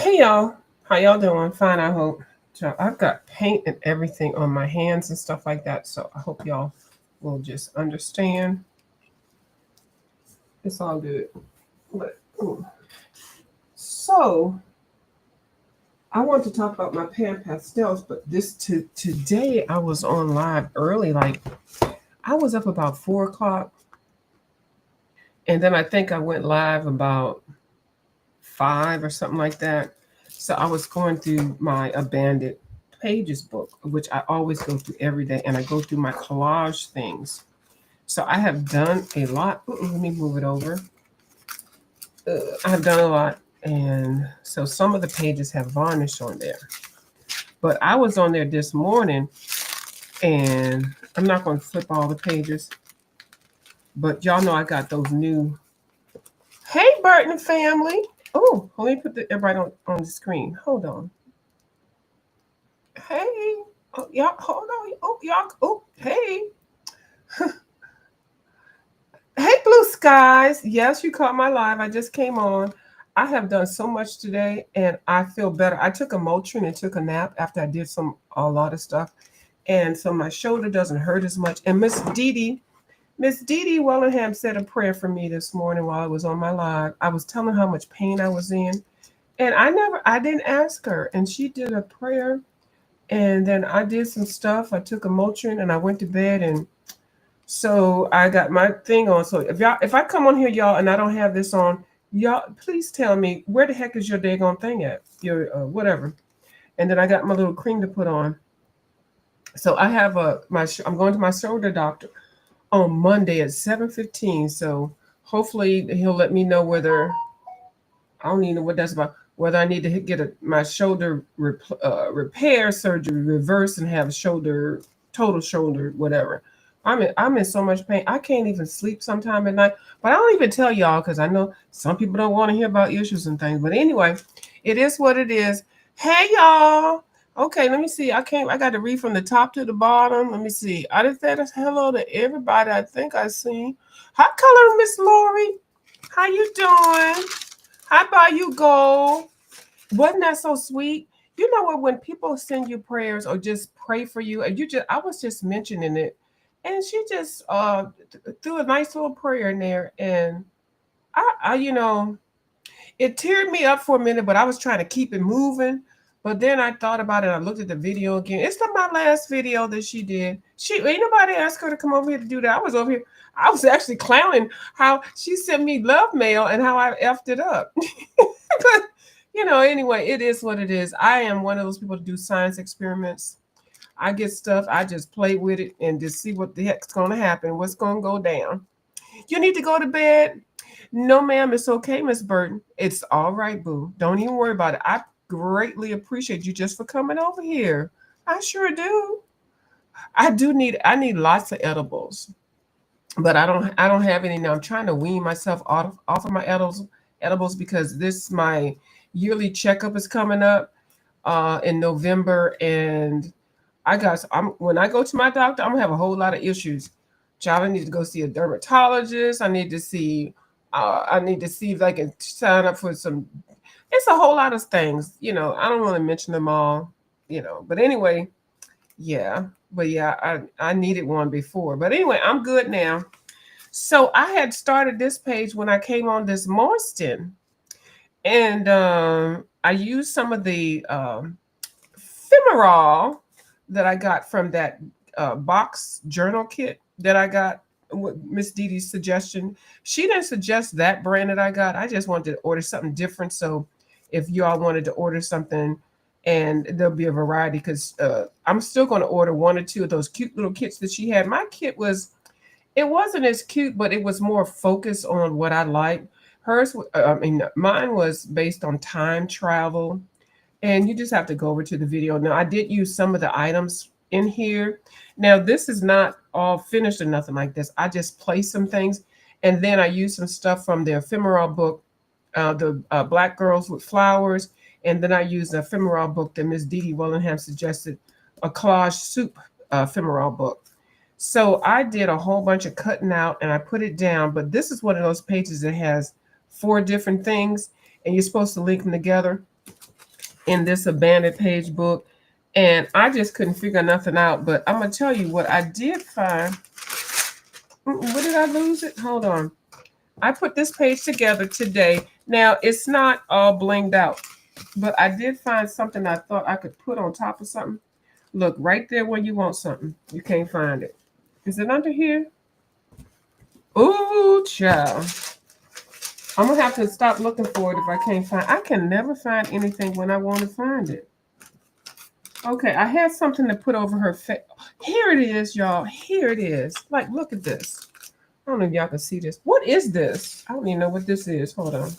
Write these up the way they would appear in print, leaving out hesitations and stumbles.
Hey y'all, how y'all doing? Fine, I hope. So I've got paint and everything on my hands and stuff like that, so I hope y'all will just understand. It's all good. But so I want to talk about my pan pastels, but today I was on live early, like I was up about 4 o'clock, and then I think I went live about 5 or something like that. So I was going through my abandoned pages book, which I always go through every day, and I go through my collage things. So I have done a lot. Let me move it over. I have done a lot, and so some of the pages have varnish on there. But I was on there this morning, and I'm not going to flip all the pages, but y'all know I got those new. Hey, Burton family. Oh, let me put everybody on the screen. Hold on. Hey. Oh, y'all, hold on. Oh, y'all. Oh, hey. Hey, Blue Skies. Yes, you caught my live. I just came on. I have done so much today, and I feel better. I took a Motrin and took a nap after I did a lot of stuff, and so my shoulder doesn't hurt as much. And Miss Dee Dee Wellingham said a prayer for me this morning while I was on my live. I was telling her how much pain I was in, and I didn't ask her, and she did a prayer, and then I did some stuff. I took a Motrin and I went to bed, and so I got my thing on. So if I come on here, y'all, and I don't have this on, y'all, please tell me where the heck is your daggone thing at? Your whatever. And then I got my little cream to put on. So I have I'm going to my shoulder doctor on Monday at 7:15. So hopefully he'll let me know whether I don't even know what that's about. Whether I need to get my shoulder repair surgery reverse and have total shoulder whatever. I'm in so much pain. I can't even sleep sometime at night. But I don't even tell y'all because I know some people don't want to hear about issues and things. But anyway, it is what it is. Hey y'all. Okay, let me see. I got to read from the top to the bottom. Let me see. I just said hello to everybody I think I seen. Hi, Color Miss Lori. How you doing? How about you go? Wasn't that so sweet? You know what? When people send you prayers or just pray for you, and I was just mentioning it, and she just threw a nice little prayer in there, and I it teared me up for a minute, but I was trying to keep it moving. But then I thought about it. I looked at the video again. It's not my last video that she did. Ain't nobody asked her to come over here to do that. I was over here. I was actually clowning how she sent me love mail and how I effed it up. But anyway, it is what it is. I am one of those people to do science experiments. I get stuff, I just play with it and just see what the heck's going to happen, what's going to go down. You need to go to bed. No, ma'am, it's okay, Miss Burton. It's all right, boo. Don't even worry about it. I greatly appreciate you just for coming over here. I sure do. I need lots of edibles, but I don't have any now. I'm trying to wean myself off of my edibles because my yearly checkup is coming up in November, and when I go to my doctor, I'm gonna have a whole lot of issues. Child, I need to go see a dermatologist. I need to see if I can sign up for some. It's a whole lot of things. I don't want to mention them all. But anyway, yeah. But yeah, I needed one before. But anyway, I'm good now. So I had started this page when I came on this Marston, and I used some of the Femoral that I got from that box journal kit that I got with Miss Dee Dee's suggestion. She didn't suggest that brand that I got. I just wanted to order something different. So if you all wanted to order something, and there'll be a variety because I'm still going to order one or two of those cute little kits that she had. My kit it wasn't as cute, but it was more focused on what I like. Mine was based on time travel, and you just have to go over to the video. Now, I did use some of the items in here. Now, this is not all finished or nothing like this. I just placed some things, and then I used some stuff from the ephemeral book, the Black Girls with Flowers, and then I used the ephemeral book that Miss Dee Dee Wellingham suggested, a collage soup ephemeral book. So I did a whole bunch of cutting out, and I put it down, but this is one of those pages that has 4 different things, and you're supposed to link them together. in this abandoned page book, and I just couldn't figure nothing out. But I'm gonna tell you what I did find. Where did I lose it? Hold on. I put this page together today. Now it's not all blinged out, but I did find something I thought I could put on top of something. Look right there where you want something. You can't find it. Is it under here? Ooh, child. I'm gonna have to stop looking for it if I can't find. I can never find anything when I want to find it. Okay, I had something to put over her face. Here it is, y'all. Here it is. Like, look at this. I don't know if y'all can see this. What is this? I don't even know what this is. Hold on.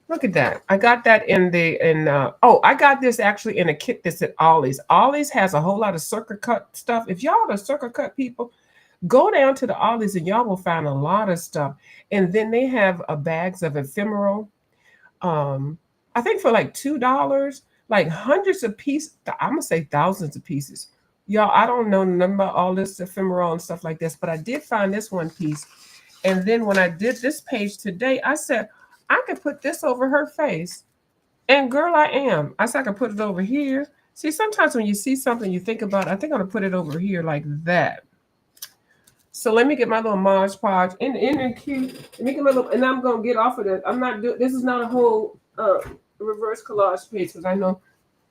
Look at that. I got that I got this actually in a kit that's at Ollie's. Ollie's has a whole lot of circle cut stuff. If y'all are circle cut people, go down to the Ollie's and y'all will find a lot of stuff. And then they have bags of ephemeral. I think for like $2, like hundreds of pieces. I'm gonna say thousands of pieces. Y'all, I don't know nothing about all this ephemeral and stuff like this, but I did find this one piece. And then when I did this page today, I said, I could put this over her face. And girl, I am. I said I could put it over here. See, sometimes when you see something, you think about, I think I'm gonna put it over here like that. So let me get my little Mod Podge. And the cute. Let me get my little, and I'm gonna get off of that. I'm not doing. This is not a whole reverse collage page because I know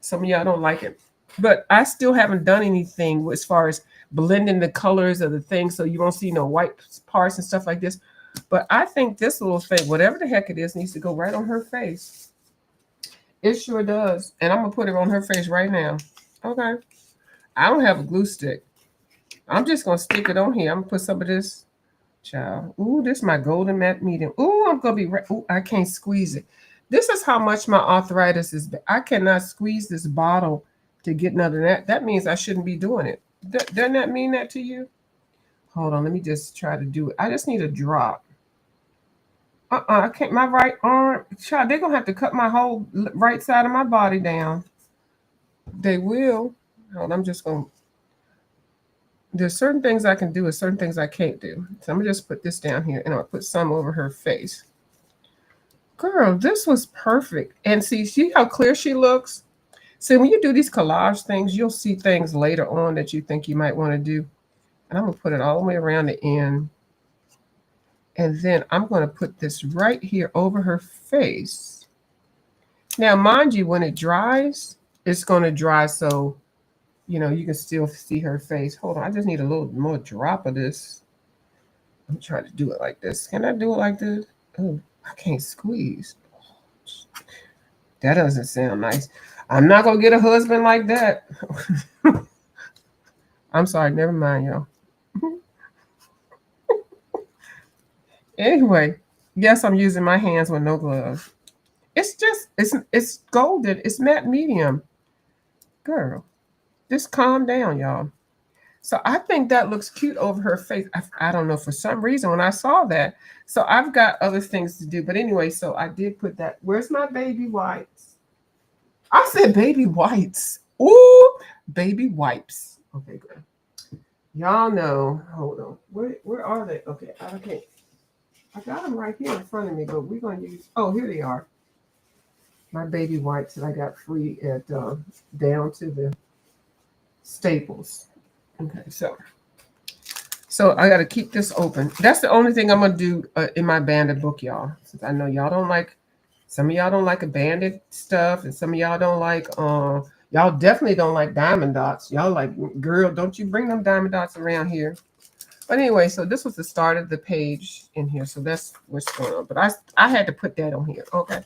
some of y'all don't like it. But I still haven't done anything as far as blending the colors of the thing, so you won't see no white parts and stuff like this. But I think this little thing, whatever the heck it is, needs to go right on her face. It sure does. And I'm gonna put it on her face right now. Okay. I don't have a glue stick. I'm just gonna stick it on here. I'm gonna put some of this, child. Ooh, this is my golden matte medium. Ooh, I'm gonna be right. Ooh, I can't squeeze it. This is how much my arthritis is. I cannot squeeze this bottle to get none of that. That means I shouldn't be doing it. Doesn't that mean that to you? Hold on, let me just try to do it. I just need a drop. I can't. My right arm, child. They're gonna have to cut my whole right side of my body down. They will. Hold on, I'm just gonna. There's certain things I can do and certain things I can't do. So I'm gonna just put this down here and I'll put some over her face. Girl, this was perfect. And see how clear she looks? See, when you do these collage things, you'll see things later on that you think you might want to do. And I'm gonna put it all the way around the end. And then I'm gonna put this right here over her face. Now, mind you, when it dries, it's gonna dry so you can still see her face. Hold on, I just need a little more drop of this. I'm trying to do it like this. Can I do it like this? Oh, I can't squeeze. That doesn't sound nice. I'm not gonna get a husband like that. I'm sorry, never mind, y'all. Anyway, yes, I'm using my hands with no gloves. It's golden. It's matte medium. Girl, just calm down, y'all. So I think that looks cute over her face. I don't know, for some reason when I saw that. So I've got other things to do. But anyway, so I did put that. Where's my baby wipes? I said baby wipes. Ooh, baby wipes. Okay, good. Y'all know. Hold on. Where are they? Okay, I can't. I got them right here in front of me, but we're going to use. Oh, here they are. My baby wipes that I got free at down to the Staples. Okay, so I got to keep this open. That's the only thing I'm gonna do in my banded book, y'all. Since I know y'all don't like, some of y'all don't like banded stuff, and some of y'all don't like. Y'all definitely don't like diamond dots. Y'all like, girl, don't you bring them diamond dots around here. But anyway, so this was the start of the page in here. So that's what's going on. But I had to put that on here. Okay.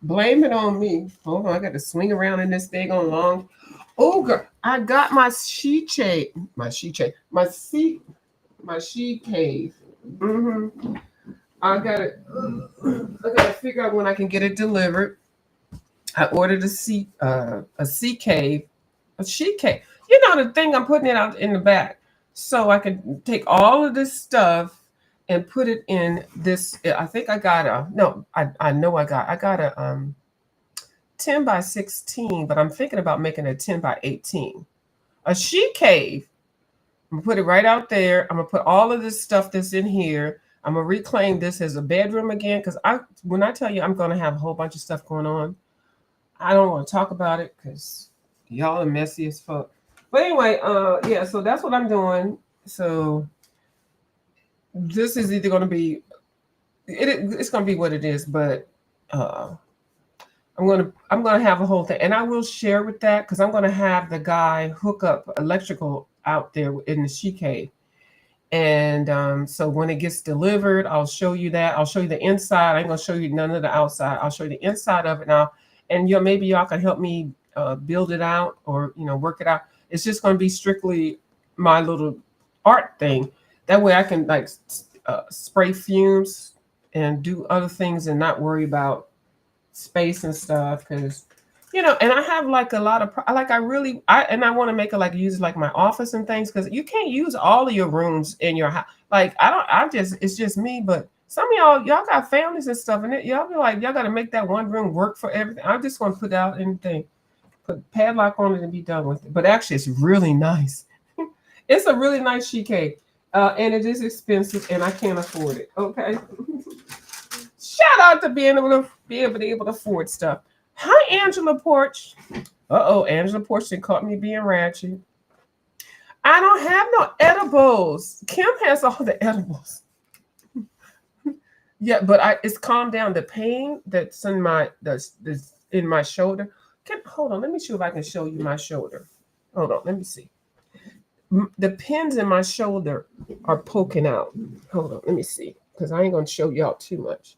Blame it on me. Hold on, I got to swing around in this thing on long. Oh, girl, I got my sheet cave. My sheet cave. My sheet cave. I got it. I got to figure out when I can get it delivered. I ordered a sea cave, a sheet cave. You know the thing, I'm putting it out in the back, so I can take all of this stuff and put it in this. I think I got a no. I know I got a 10 by 16, but I'm thinking about making a 10 by 18. A sheet cave. I'm gonna put it right out there. I'm gonna put all of this stuff that's in here. I'm gonna reclaim this as a bedroom again, because when I tell you I'm gonna have a whole bunch of stuff going on. I don't want to talk about it because y'all are messy as fuck. But anyway, yeah, so that's what I'm doing. So this is either gonna be it's gonna be what it is, but uh I'm gonna have a whole thing, and I will share with that because I'm gonna have the guy hook up electrical out there in the she cave. And so when it gets delivered, I'll show you that. I'll show you the inside. I ain't gonna show you none of the outside. I'll show you the inside of it now, and maybe y'all can help me build it out or work it out. It's just gonna be strictly my little art thing. That way I can like spray fumes and do other things and not worry about space and stuff because and I have like a lot of like I want to make it like use like my office and things because you can't use all of your rooms in your house. Like I just it's just me, but some of y'all got families and stuff, and y'all be like y'all got to make that one room work for everything. I'm just gonna put out anything, put padlock on it and be done with it. But actually, it's really nice. It's a really nice she cake, and it is expensive, and I can't afford it. Okay. Shout out to being able to afford stuff. Hi, Angela Porch. Angela Porch caught me being ratchet. I don't have no edibles. Kim has all the edibles. Yeah, but it's calmed down. The pain that's in my shoulder. Hold on, let me see if I can show you my shoulder. Hold on, let me see. The pins in my shoulder are poking out. Hold on, let me see, because I ain't gonna show y'all too much.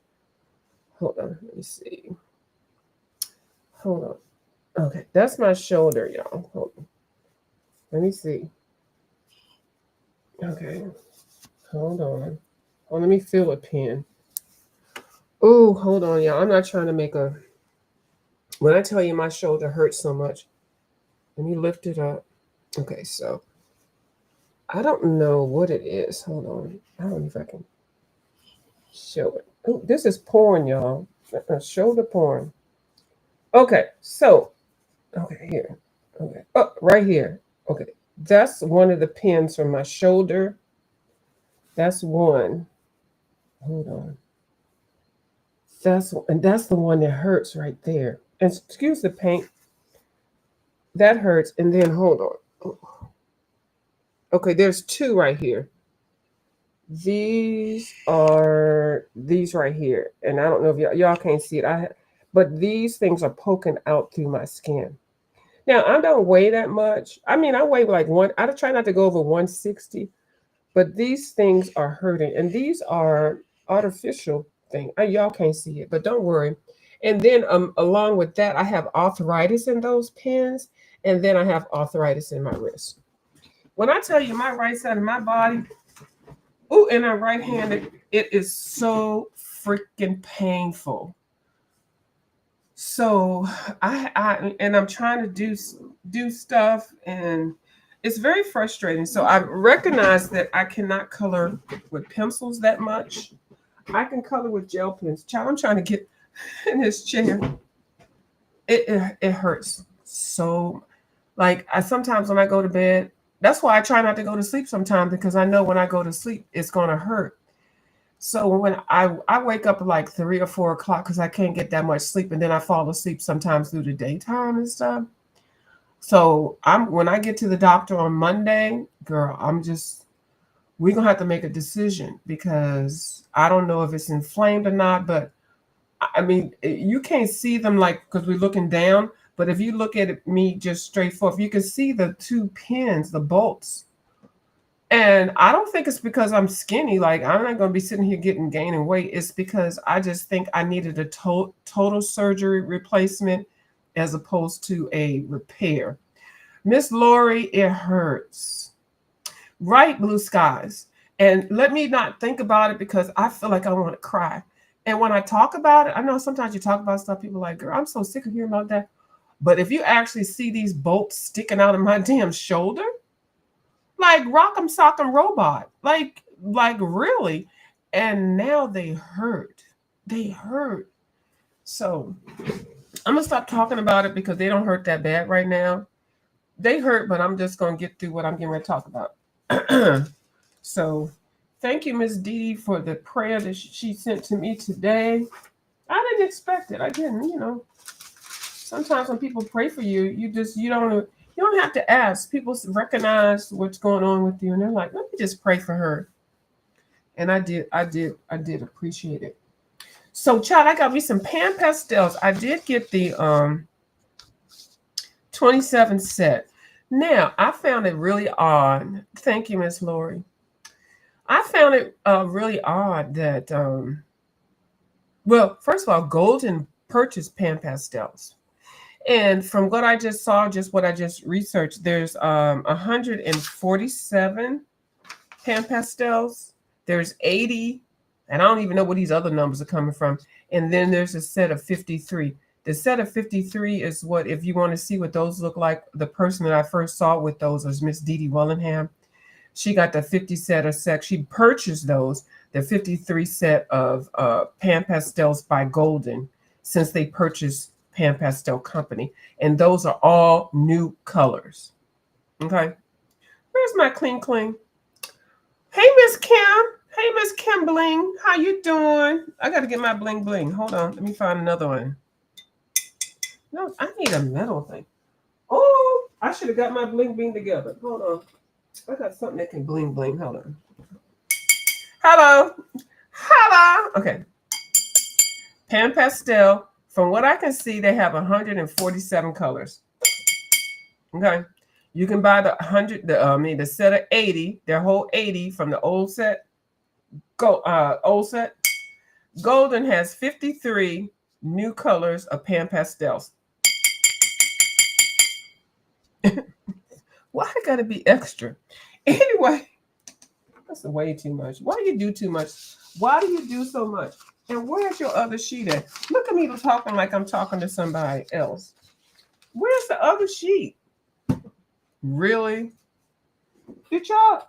Hold on, let me see. Hold on. Okay, that's my shoulder, y'all. Hold on. Let me see. Okay. Hold on. Oh, let me feel a pin. Oh, hold on, y'all. I'm not trying to make a. When I tell you my shoulder hurts so much, let me lift it up. Okay, so I don't know what it is. Hold on. I don't know if I can show it. Oh, this is porn, y'all. Shoulder porn. Okay, so okay, here. Okay. Oh, right here. Okay. That's one of the pins from my shoulder. That's one. Hold on. That's the one that hurts right there. And excuse the paint. That hurts. And then hold on. Oh. Okay, there's two right here. These are these right here. And I don't know if y'all can't see it. But these things are poking out through my skin. Now I don't weigh that much. I mean, I weigh like I try not to go over 160, but these things are hurting, and these are artificial thing. Y'all can't see it, but don't worry. And then along with that, I have arthritis in those pins, and then I have arthritis in my wrist. When I tell you my right side of my body, ooh, and I'm right-handed, it is so freaking painful. So I'm trying to do stuff, and it's very frustrating. So I recognize that I cannot color with pencils that much. I can color with gel pens. Child, I'm trying to get in this chair. It hurts so. Like I sometimes when I go to bed, that's why I try not to go to sleep sometimes because I know when I go to sleep it's gonna hurt. So when I wake up at like 3 or 4 o'clock because I can't get that much sleep, and then I fall asleep sometimes through the daytime and stuff. So when I get to the doctor on Monday, girl, we're gonna have to make a decision because I don't know if it's inflamed or not. But I mean, you can't see them like because we're looking down. But if you look at me just straight forward, you can see the two pins, the bolts. And I don't think it's because I'm skinny. Like I'm not going to be sitting here gaining weight. It's because I just think I needed a total surgery replacement as opposed to a repair. Miss Lori, it hurts. Right, blue skies. And let me not think about it because I feel like I want to cry. And when I talk about it, I know sometimes you talk about stuff, people are like, girl, I'm so sick of hearing about that. But if you actually see these bolts sticking out of my damn shoulder, like Rock'em Sock'em Robot, like really, and now they hurt. They hurt. So I'm gonna stop talking about it because they don't hurt that bad right now. They hurt, but I'm just gonna get through what I'm getting ready to talk about. So thank you, Miss Dee, for the prayer that she sent to me today. I didn't expect it. I didn't. Sometimes when people pray for you, you don't have to ask. People recognize what's going on with you, and they're like, "Let me just pray for her." And I did appreciate it. So, child, I got me some pan pastels. I did get the 27 set. Now, I found it really odd. Thank you, Miss Lori. I found it really odd that, well, first of all, Golden purchased pan pastels. And from what I just saw, just what I just researched, there's 147 pan pastels. There's 80, and I don't even know where these other numbers are coming from. And then there's a set of 53. The set of 53 is what, if you want to see what those look like, the person that I first saw with those was Miss Dee Dee Wellingham. She got the 50 set of sec. She purchased those, the 53 set of pan pastels by Golden, since they purchased Pan Pastel Company. And those are all new colors. Okay. Where's my clean clean? Hey, Miss Kim. Hey, Miss Kim Bling. How you doing? I got to get my bling bling. Hold on. Let me find another one. No, I need a metal thing. Oh, I should have got my bling bling together. Hold on. I got something that can bling bling. Hold on. Hello. Hello. Okay. Pan Pastel. From what I can see, they have 147 colors. Okay. You can buy the set of 80, their whole 80 from the old set. Old set. Golden has 53 new colors of pan pastels. Why I gotta be extra? Anyway, that's way too much. Why do you do too much? Why do you do so much? And where's your other sheet at? Look at me talking like I'm talking to somebody else. Where's the other sheet? Really? Did y'all?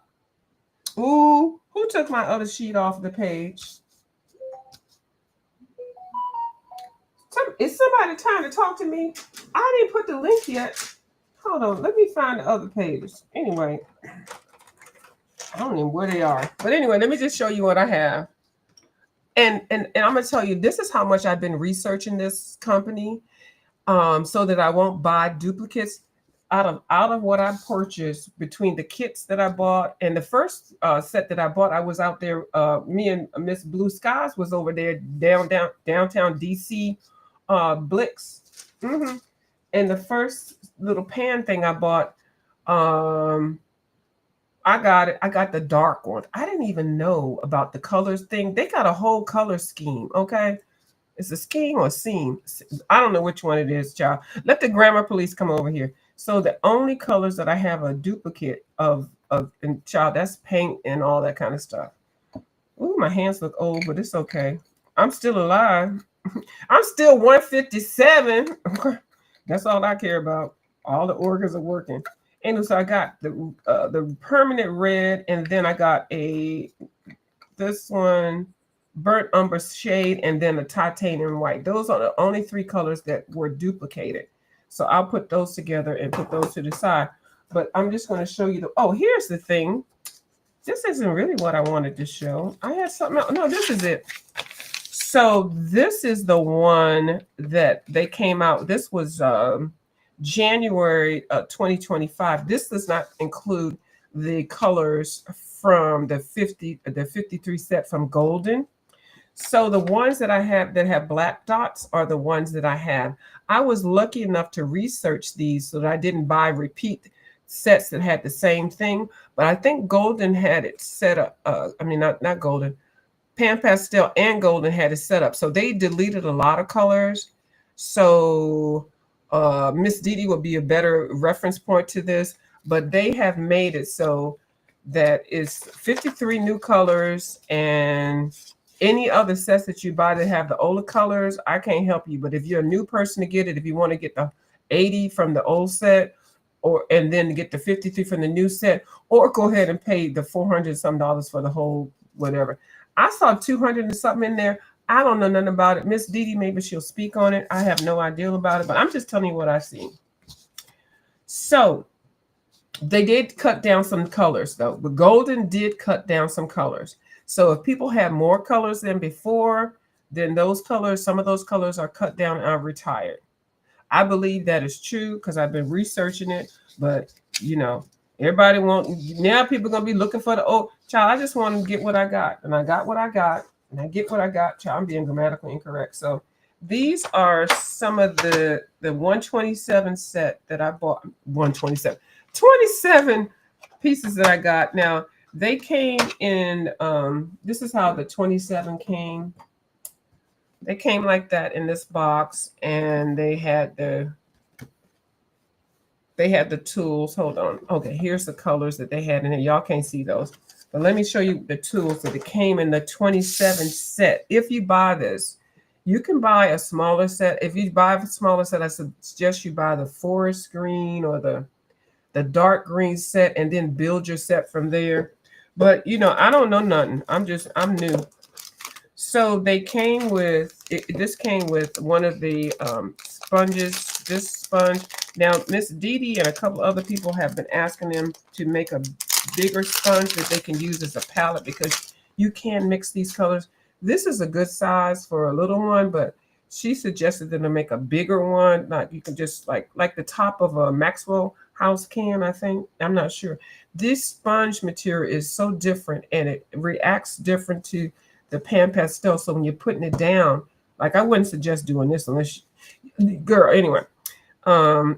Ooh, who took my other sheet off the page? Is somebody trying to talk to me? I didn't put the link yet. Hold on, let me find the other pages. Anyway, I don't know where they are. But anyway, let me just show you what I have. And I'm gonna tell you, this is how much I've been researching this company, so that I won't buy duplicates. Out of what I purchased, between the kits that I bought and the first set that I bought, I was out there. Me and Miss Blue Skies was over there downtown DC, Blix. And the first little pan thing I bought, I got it. I got the dark one. I didn't even know about the colors thing. They got a whole color scheme. Okay. It's a scheme or seam. I don't know which one it is, child. Let the grammar police come over here. So the only colors that I have a duplicate of and child, that's paint and all that kind of stuff. Ooh, my hands look old, but it's okay. I'm still alive. I'm still 157. That's all I care about. All the organs are working. And so I got the permanent red, and then I got this one, burnt umber shade, and then a titanium white. Those are the only three colors that were duplicated. So I'll put those together and put those to the side. But I'm just going to show you here's the thing. This isn't really what I wanted to show. I had something else. No, this is it. So this is the one that they came out. This was January 2025. This does not include the colors from the 53 set from Golden. So the ones that I have that have black dots are the ones that I have. I was lucky enough to research these so that I didn't buy repeat sets that had the same thing. But I think Golden had it set up. Not Golden. Pan Pastel and Golden had it set up. So they deleted a lot of colors. So Miss Dee Dee would be a better reference point to this. But they have made it so that it's 53 new colors, and any other sets that you buy that have the older colors, I can't help you. But if you're a new person to get it, if you want to get the 80 from the old set, and then get the 53 from the new set, or go ahead and pay the $400 some for the whole whatever. I saw 200 and something in there. I don't know nothing about it. Miss Dee Dee, maybe she'll speak on it. I have no idea about it, but I'm just telling you what I see. So they did cut down some colors, though. But Golden did cut down some colors. So if people have more colors than before, then those colors, some of those colors are cut down and are retired. I believe that is true because I've been researching it. But you know, everybody want now. People gonna be looking for the old child. I just want to get what I got, and I got what I got, and I get what I got. Child, I'm being grammatically incorrect. So these are some of the 127 set that I bought. 127, 27 pieces that I got. Now they came in. This is how the 27 came. They came like that in this box, and they had the tools. Hold on. Okay, here's the colors that they had in here. Y'all can't see those. But let me show you the tools that it came in the 27 set. If you buy this, you can buy a smaller set. If you buy a smaller set, I suggest you buy the forest green or the dark green set and then build your set from there. But you know, I don't know nothing. I'm new. So they came with this came with one of the sponges. This sponge. Now, Miss Dee Dee and a couple other people have been asking them to make a bigger sponge that they can use as a palette because you can mix these colors. This is a good size for a little one, but she suggested them to make a bigger one. Like you can just like the top of a Maxwell House can, I think. I'm not sure. This sponge material is so different and it reacts different to the pan pastel. So when you're putting it down, like I wouldn't suggest doing this unless girl, anyway.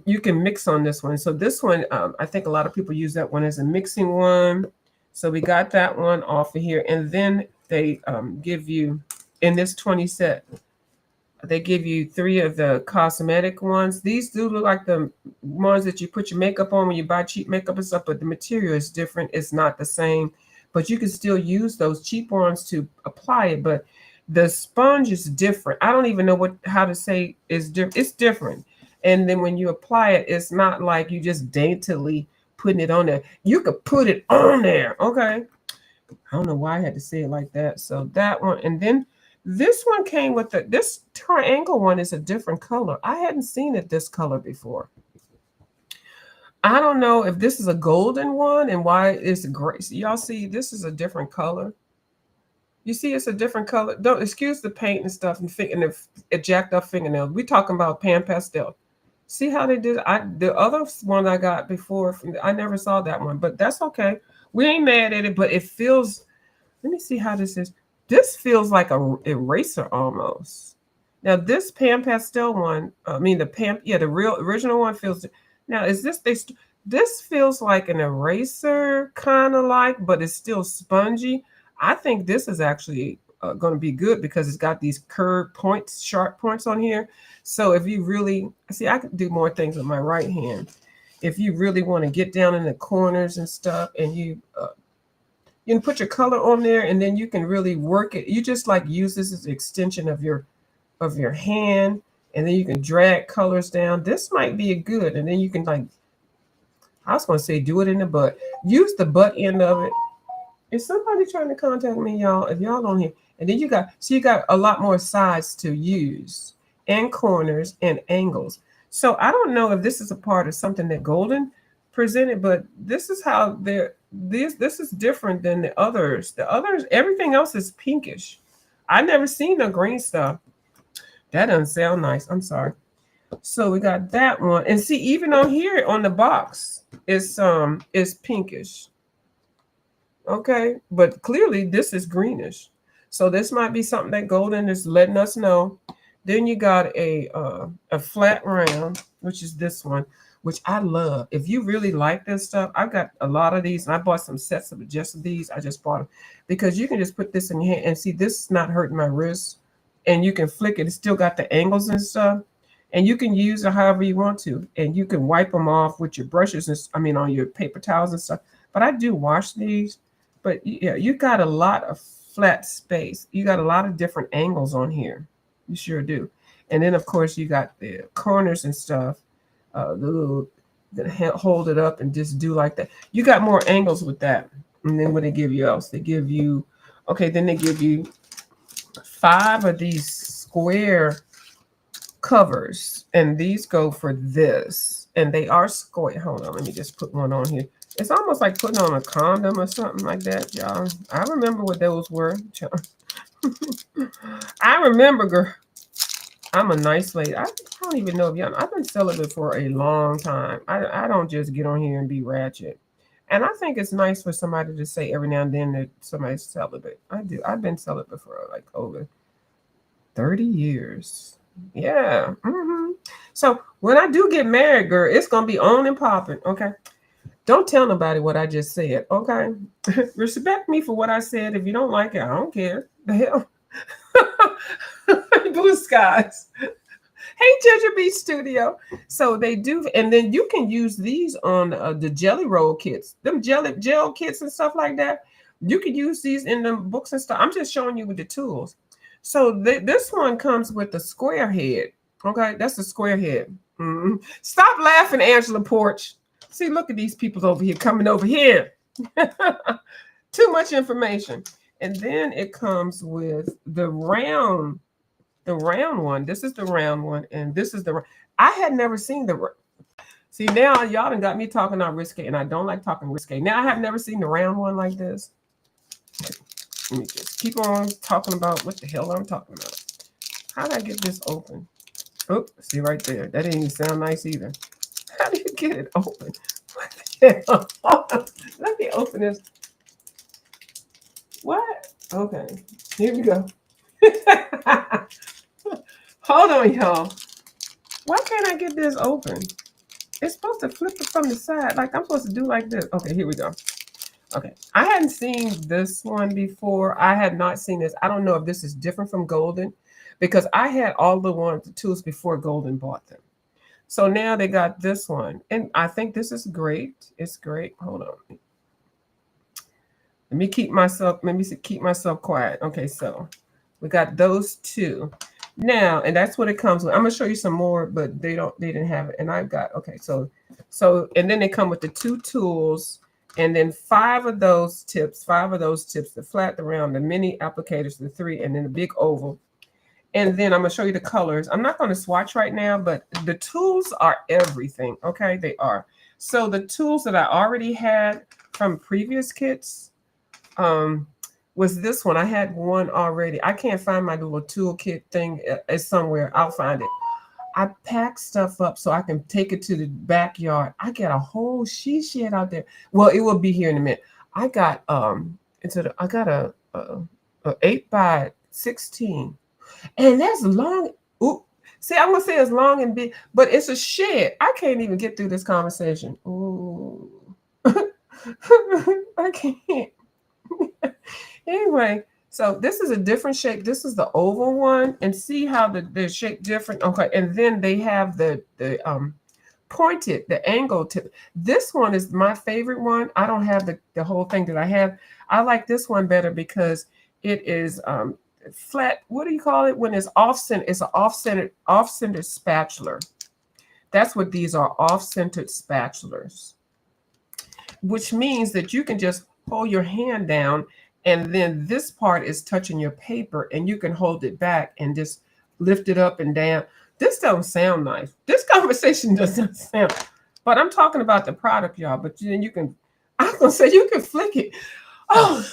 You can mix on this one. So this one, I think a lot of people use that one as a mixing one. So we got that one off of here. And then they give you, in this 20 set, they give you 3 of the cosmetic ones. These do look like the ones that you put your makeup on when you buy cheap makeup and stuff, but the material is different. It's not the same. But you can still use those cheap ones to apply it. But the sponge is different. I don't even know how to say it's different. It's different. And then when you apply it, it's not like you just daintily putting it on there. You could put it on there. Okay. I don't know why I had to say it like that. So that one. And then this one came with this triangle one is a different color. I hadn't seen it this color before. I don't know if this is a golden one and why it's gray. So y'all see, this is a different color. You see, it's a different color. Don't excuse the paint and stuff and the jacked up fingernails. We talking about pan pastel. See how they did? The other one I got before, I never saw that one, but that's okay. We ain't mad at it, but it feels. Let me see how this is. This feels like a eraser almost. Now this pan pastel one, the real original one feels. Now is this this feels like an eraser kind of like, but it's still spongy. I think this is actually going to be good because it's got these curved points, sharp points on here. So if you really see, I can do more things with my right hand. If you really want to get down in the corners and stuff, and you can put your color on there, and then you can really work it. You just like use this as an extension of your hand, and then you can drag colors down. This might be a good, and then you can I was going to say do it in the butt. Use the butt end of it. Is somebody trying to contact me, y'all? If y'all don't hear, and then you got a lot more sides to use, and corners and angles. So I don't know if this is a part of something that Golden presented, but this is how this is different than the others. The others, everything else is pinkish. I never seen the green stuff. That doesn't sound nice. I'm sorry. So we got that one, and see, even on here on the box, it's pinkish. Okay, but clearly this is greenish. So this might be something that Golden is letting us know. Then you got a flat round, which is this one, which I love. If you really like this stuff, I've got a lot of these, and I bought some sets of just these. I just bought them because you can just put this in your hand and see this is not hurting my wrist, and you can flick it. It's still got the angles and stuff, and you can use it however you want to, and you can wipe them off with your brushes and on your paper towels and stuff. But I do wash these. But yeah, you got a lot of flat space. You got a lot of different angles on here. You sure do. And then, of course, you got the corners and stuff. The little hold it up and just do like that. You got more angles with that. And then what they give you else? They give you, then they give you 5 of these square covers. And these go for this. And they are square. Hold on, let me just put one on here. It's almost like putting on a condom or something like that, y'all. I remember what those were. I remember, girl. I'm a nice lady. I don't even know if y'all. I've been celibate for a long time. I don't just get on here and be ratchet. And I think it's nice for somebody to say every now and then that somebody's celibate. I do. I've been celibate for like over 30 years. Yeah. So when I do get married, girl, it's gonna be on and popping. Okay. Don't tell nobody what I just said. Okay. Respect me for what I said. If you don't like it, I don't care. The hell. Blue skies. Hey, Ginger Beach Studio. So they do, and then you can use these on the jelly roll kits, them jelly gel kits and stuff like that. You can use these in the books and stuff. I'm just showing you with the tools. So this one comes with a square head. Okay, that's a square head. Stop laughing, Angela Porch. See, look at these people over here coming over here. Too much information. And then it comes with the round one. This is the round one, and this is the. I had never seen the. See, now y'all done got me talking on risque, and I don't like talking risque. Now I have never seen the round one like this. Let me just keep on talking about what the hell I'm talking about. How did I get this open? Oh, see right there. That didn't even sound nice either. How do you get it open? What the hell? Let me open this. What? Okay, here we go. Hold on, y'all. Why can't I get this open? It's supposed to flip it from the side. Like I'm supposed to do like this. Okay, here we go. Okay, I hadn't seen this one before. I had not seen this. I don't know if this is different from Golden because I had all the tools before Golden bought them. So now they got this one. And I think this is great. It's great. Hold on. Let me keep myself quiet. Okay, so we got those two. Now, and that's what it comes with. I'm gonna show you some more, but they didn't have it. And I've got, okay, so and then they come with the two tools, and then five of those tips, the flat, the round, the mini applicators, the three, and then the big oval. And then I'm gonna show you the colors. I'm not gonna swatch right now, but the tools are everything. Okay, they are. So the tools that I already had from previous kits, was this one. I had one already. I can't find my little toolkit thing. It's somewhere. I'll find it. I pack stuff up so I can take it to the backyard. I got a whole she shed out there. Well, it will be here in a minute. I got a 8x16, and that's long. Ooh, see, I'm gonna say it's long and big, but it's a shed. I can't even get through this conversation. Ooh, I can't. Anyway, so this is a different shape. This is the oval one, and see how the shape different. Okay, and then they have the pointed, the angle tip. This one is my favorite one. I don't have the whole thing that I have. I like this one better because it is flat. What do you call it when it's off-center? It's an off-centered spatula. That's what these are, off-centered spatulas, which means that you can just hold your hand down, and then this part is touching your paper, and you can hold it back and just lift it up and down. This don't sound nice. This conversation doesn't sound, but I'm talking about the product, y'all. But then you can, I'm gonna say you can flick it. Oh,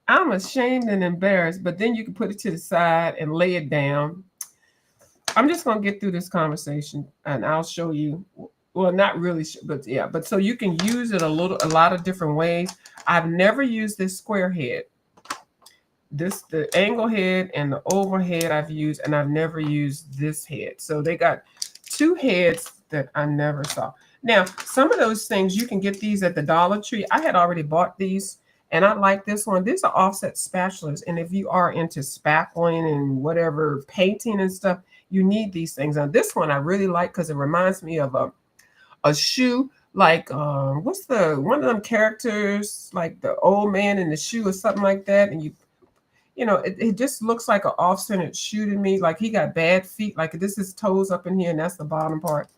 I'm ashamed and embarrassed, but then you can put it to the side and lay it down. I'm just gonna get through this conversation, and I'll show you. Well, not really, but yeah. But so you can use it a lot of different ways. I've never used this square head. The angle head and the oval head I've used, and I've never used this head. So they got two heads that I never saw. Now, some of those things, you can get these at the Dollar Tree. I had already bought these, and I like this one. These are offset spatulas, and if you are into spackling and whatever, painting and stuff, you need these things. Now, this one I really like because it reminds me of a shoe, like what's one of them characters, like the old man in the shoe or something like that, and it just looks like an off-centered shoe to me, like he got bad feet, like this is toes up in here and that's the bottom part.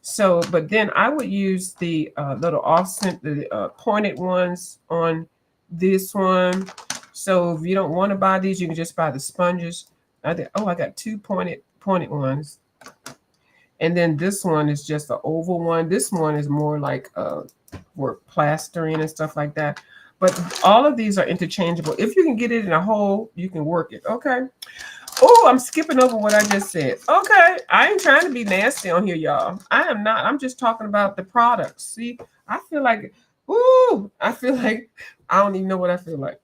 So, but then I would use the little offset, the pointed ones on this one. So if you don't want to buy these, you can just buy the sponges. I got two pointed ones. And then this one is just the oval one. This one is more like for plastering and stuff like that. But all of these are interchangeable. If you can get it in a hole, you can work it. Okay. Oh, I'm skipping over what I just said. Okay, I ain't trying to be nasty on here, y'all. I am not. I'm just talking about the products. See, I feel like, ooh, I feel like I don't even know what I feel like.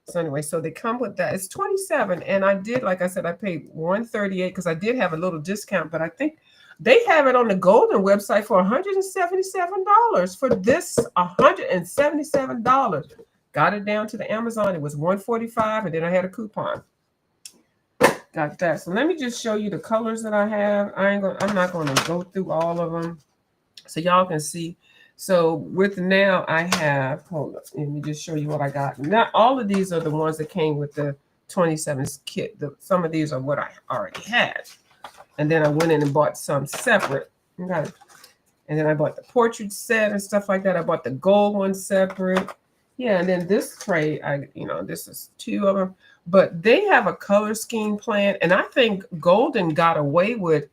So anyway, so they come with that. It's 27, and I did, like I said, I paid 138 because I did have a little discount, but I think they have it on the Golden website for $177 for this $177. Got it down to the Amazon. It was 145, and then I had a coupon. Got that. So let me just show you the colors that I have. I'm not gonna go through all of them. So y'all can see. So with now I have, hold up, let me just show you what I got. Not all of these are the ones that came with the 27 kit. Some of these are what I already had. And then I went in and bought some separate. Okay. And then I bought the portrait set and stuff like that. I bought the gold one separate. Yeah, and then this tray, this is two of them. But they have a color scheme plan. And I think Golden got away with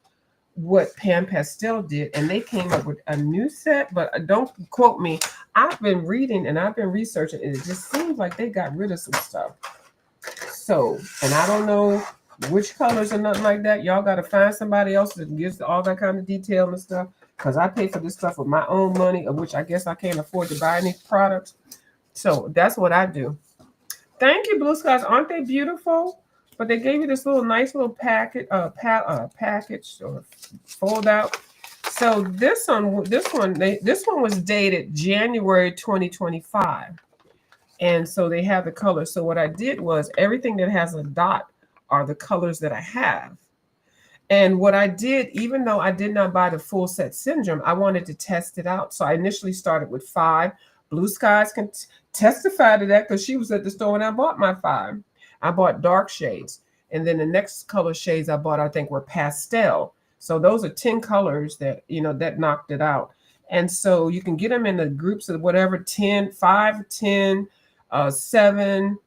what Pastel did, and they came up with a new set, but don't quote me. I've been reading and I've been researching, and it just seems like they got rid of some stuff. So, and I don't know which colors or nothing like that. Y'all got to find somebody else that gives all that kind of detail and stuff, because I pay for this stuff with my own money, of which I guess I can't afford to buy any products. So that's what I do. Thank you, Blue Skies. Aren't they beautiful? But they gave you this little nice little package or fold out. So this one was dated January 2025, and so they have the colors. So what I did was everything that has a dot are the colors that I have. And what I did, even though I did not buy the full set syndrome, I wanted to test it out. So I initially started with 5. Blue Skies can testify to that because she was at the store when I bought my 5. I bought dark shades. And then the next color shades I bought, I think, were pastel. So those are 10 colors that, that knocked it out. And so you can get them in the groups of whatever, 10, 5, 10, 7,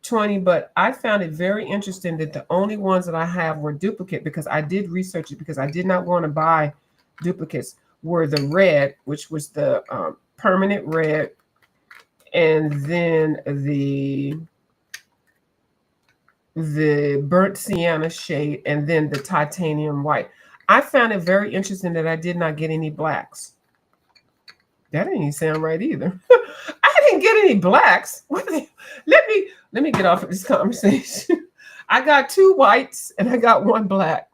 20. But I found it very interesting that the only ones that I have were duplicate, because I did research it, because I did not want to buy duplicates, were the red, which was the permanent red, and then the burnt sienna shade, and then the titanium white. I found it very interesting that I did not get any blacks. That didn't even sound right either. I didn't get any blacks. Let me get off of this conversation. I got 2 whites and I got 1 black.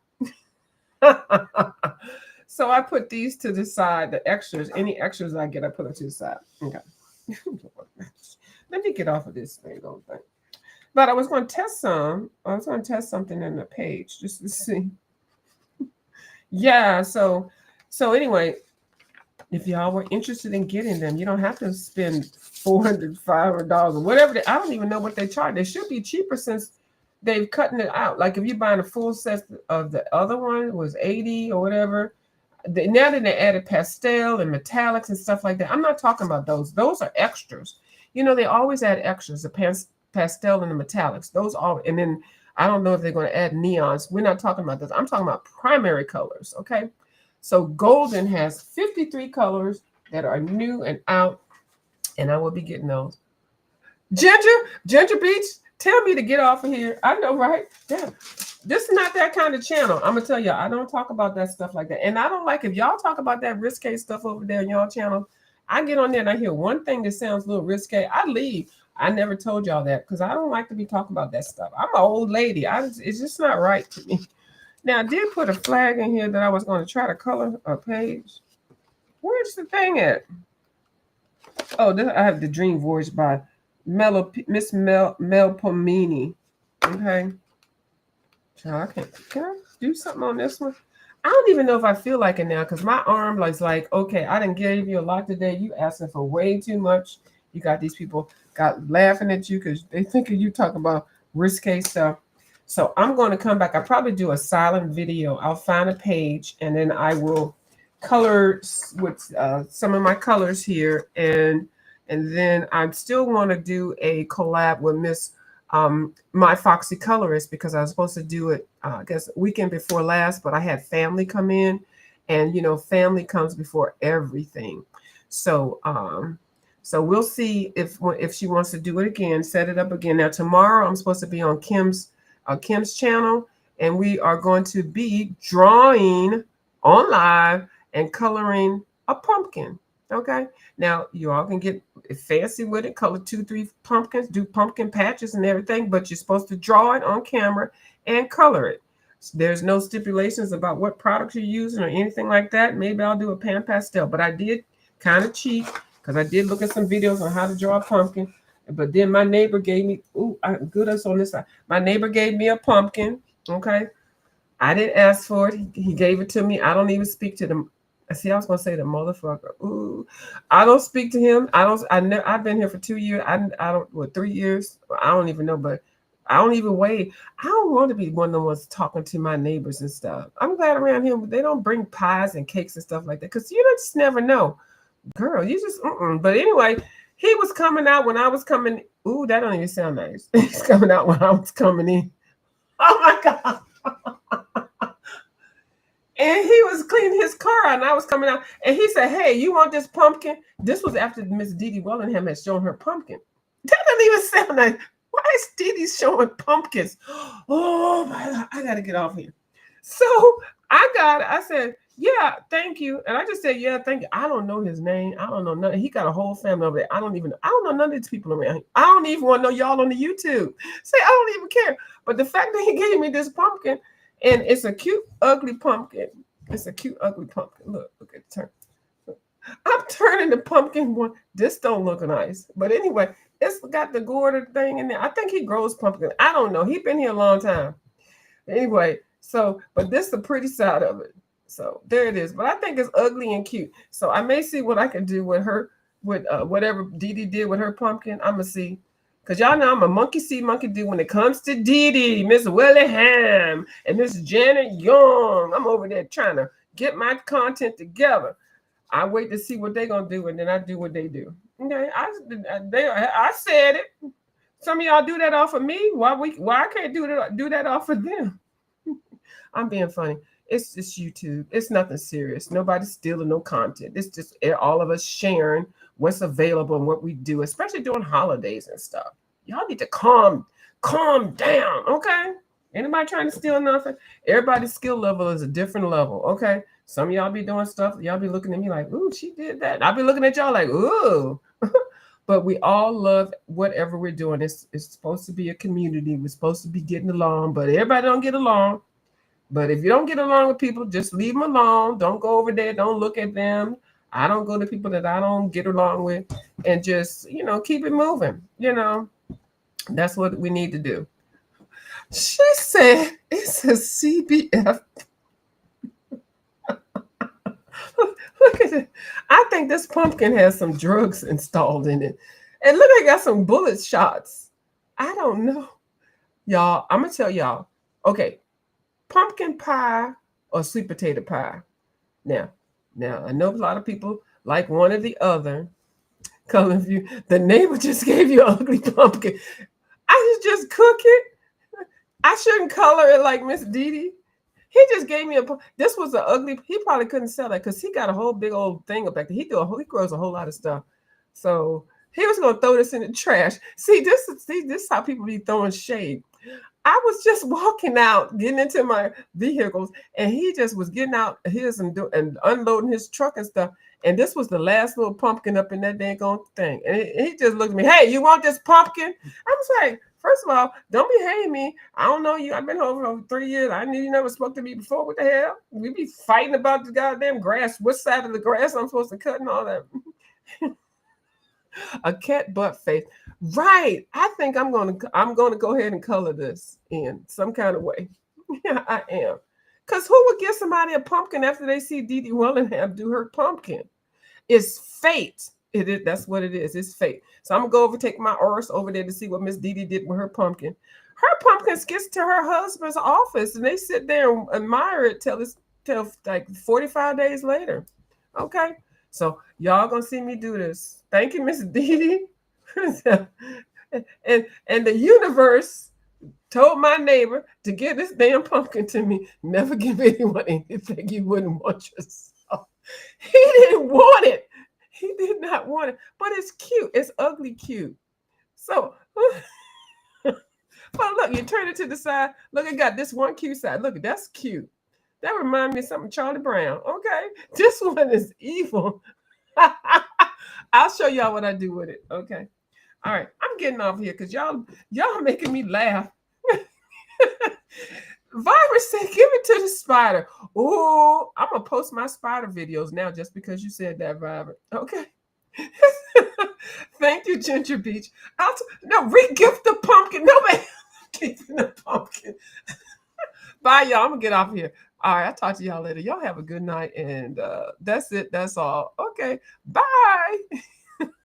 So I put these to the side, the extras. Any extras I get, I put them to the side. Okay. Let me get off of this thing. But I was going to test something in the page just to see. Yeah, so anyway, if y'all were interested in getting them, you don't have to spend $400, $500 or whatever. I don't even know what they charge. They should be cheaper since they've cutting it out. Like if you're buying a full set of the other one, was $80 or whatever. Now that they added pastel and metallics and stuff like that, I'm not talking about those. Those are extras. They always add extras. The pastel and the metallics. Those all, and then I don't know if they're going to add neons. We're not talking about this. I'm talking about primary colors. Okay. So Golden has 53 colors that are new and out, and I will be getting those. Ginger Beach, tell me to get off of here. I know, right? Yeah. This is not that kind of channel. I'm gonna tell you, I don't talk about that stuff like that. And I don't like if y'all talk about that risque stuff over there in y'all channel. I get on there and I hear one thing that sounds a little risque, I leave. I never told y'all that because I don't like to be talking about that stuff. I'm an old lady. It's just not right to me. Now, I did put a flag in here that I was going to try to color a page. Where's the thing at? Oh, I have The Dream Voyage by Miss Mel Pomini. Okay. So can I do something on this one? I don't even know if I feel like it now because my arm is like, okay, I didn't give you a lot today. You asking for way too much. You got these people laughing at you because they think you talking about risque stuff. So I'm going to come back. I'll probably do a silent video. I'll find a page and then I will color with some of my colors here. And then I still want to do a collab with Miss My Foxy Colorist because I was supposed to do it, I guess, weekend before last, but I had family come in and, family comes before everything. So, so we'll see if she wants to do it again, set it up again. Now, tomorrow I'm supposed to be on Kim's channel, and we are going to be drawing on live and coloring a pumpkin. Okay. Now you all can get fancy with it, color 2, 3 pumpkins, do pumpkin patches and everything, but you're supposed to draw it on camera and color it. There's no stipulations about what products you're using or anything like that. Maybe I'll do a pan pastel, but I did kind of cheat because I did look at some videos on how to draw a pumpkin. But then my neighbor gave me, ooh, I'm good us on this side. My neighbor gave me a pumpkin. Okay. I didn't ask for it. He gave it to me. I don't even speak to them. See, I was gonna say the motherfucker. Ooh, I don't speak to him. I don't. I never. I've been here for 2 years. I don't. What 3 years? I don't even know. But I don't even wait. I don't want to be one of the ones talking to my neighbors and stuff. I'm glad around here they don't bring pies and cakes and stuff like that because you just never know, girl. You just. But anyway, he was coming out when I was coming. Ooh, that don't even sound nice. He's coming out when I was coming in. Oh my god. And he was cleaning his car out, and I was coming out, and he said, "Hey, you want this pumpkin?" This was after Miss Dee Dee Wellingham had shown her pumpkin. That doesn't even sound nice. Why is Dee Dee showing pumpkins? Oh my God, I gotta get off here. So I got it. I said, "Yeah, thank you," and I just said, "Yeah, thank you." I don't know his name. I don't know nothing. He got a whole family over there. I don't know none of these people around here. I don't even want to know y'all on the YouTube. Say, I don't even care. But the fact that he gave me this pumpkin. And it's a cute, ugly pumpkin. It's a cute, ugly pumpkin. Look at the turn. I'm turning the pumpkin one. This don't look nice. But anyway, it's got the gourd thing in there. I think he grows pumpkin. I don't know. He's been here a long time. Anyway, so, but this is the pretty side of it. So there it is. But I think it's ugly and cute. So I may see what I can do with her, with whatever Dee Dee did with her pumpkin. I'm going to see. Because y'all know I'm a monkey see, monkey do when it comes to Dee Dee, Miss Willingham, and Miss Janet Young. I'm over there trying to get my content together. I wait to see what they're going to do, and then I do what they do. Okay, I said it. Some of y'all do that off of me. Why I can't do that off of them? I'm being funny. It's just YouTube. It's nothing serious. Nobody's stealing no content. It's just all of us sharing what's available and what we do, especially during holidays and stuff. Y'all need to calm down, okay? Anybody trying to steal nothing? Everybody's skill level is a different level, okay? Some of y'all be doing stuff, y'all be looking at me like, ooh, she did that. I'll be looking at y'all like, ooh. But we all love whatever we're doing. It's supposed to be a community. We're supposed to be getting along, but everybody don't get along. But if you don't get along with people, just leave them alone. Don't go over there. Don't look at them. I don't go to people that I don't get along with, and just, keep it moving. That's what we need to do. She said it's a CBF. Look at it. I think this pumpkin has some drugs installed in it. And look, I got some bullet shots. I don't know. Y'all, I'm going to tell y'all. Okay, pumpkin pie or sweet potato pie. Now, I know a lot of people like one or the other. The neighbor just gave you an ugly pumpkin. I should just cook it. I shouldn't color it like Miss Dee Dee. He just gave me this was an ugly, he probably couldn't sell that because he got a whole big old thing up back there. He grows a whole lot of stuff. So he was going to throw this in the trash. See, this is how people be throwing shade. I was just walking out, getting into my vehicles, and he just was getting out his and unloading his truck and stuff. And this was the last little pumpkin up in that dang thing. And he just looked at me, "Hey, you want this pumpkin?" I was like, first of all, don't behave me. I don't know you. I've been home for over 3 years. I knew you never spoke to me before. What the hell? We be fighting about the goddamn grass. What side of the grass I'm supposed to cut and all that. A cat butt face. Right. I think I'm gonna go ahead and color this in some kind of way. Yeah, I am. Because who would give somebody a pumpkin after they see Dee Dee Wellingham do her pumpkin? It's fate. It is. That's what it is. It's fate. So I'm gonna take my Oris over there to see what Miss Dee Dee did with her pumpkin. Her pumpkin gets to her husband's office, and they sit there and admire it till like 45 days later. Okay. So y'all gonna see me do this. Thank you, Miss Dee Dee. and the universe told my neighbor to give this damn pumpkin to me. Never give anyone anything you wouldn't want yourself. He didn't want it. He did not want it. But it's cute. It's ugly cute. So Well, look, you turn it to the side. Look, it got this one cute side. Look, that's cute. That reminds me of something Charlie Brown. Okay. This one is evil. I'll show y'all what I do with it. Okay. All right. I'm getting off here because y'all making me laugh. Virus said, give it to the spider. Oh, I'm gonna post my spider videos now just because you said that, Virus. Okay. Thank you, Ginger Beach. No, re-gift the pumpkin. Nobody keeping the pumpkin. Bye, y'all. I'm gonna get off here. All right, I'll talk to y'all later. Y'all have a good night, and that's it. That's all. Okay, bye.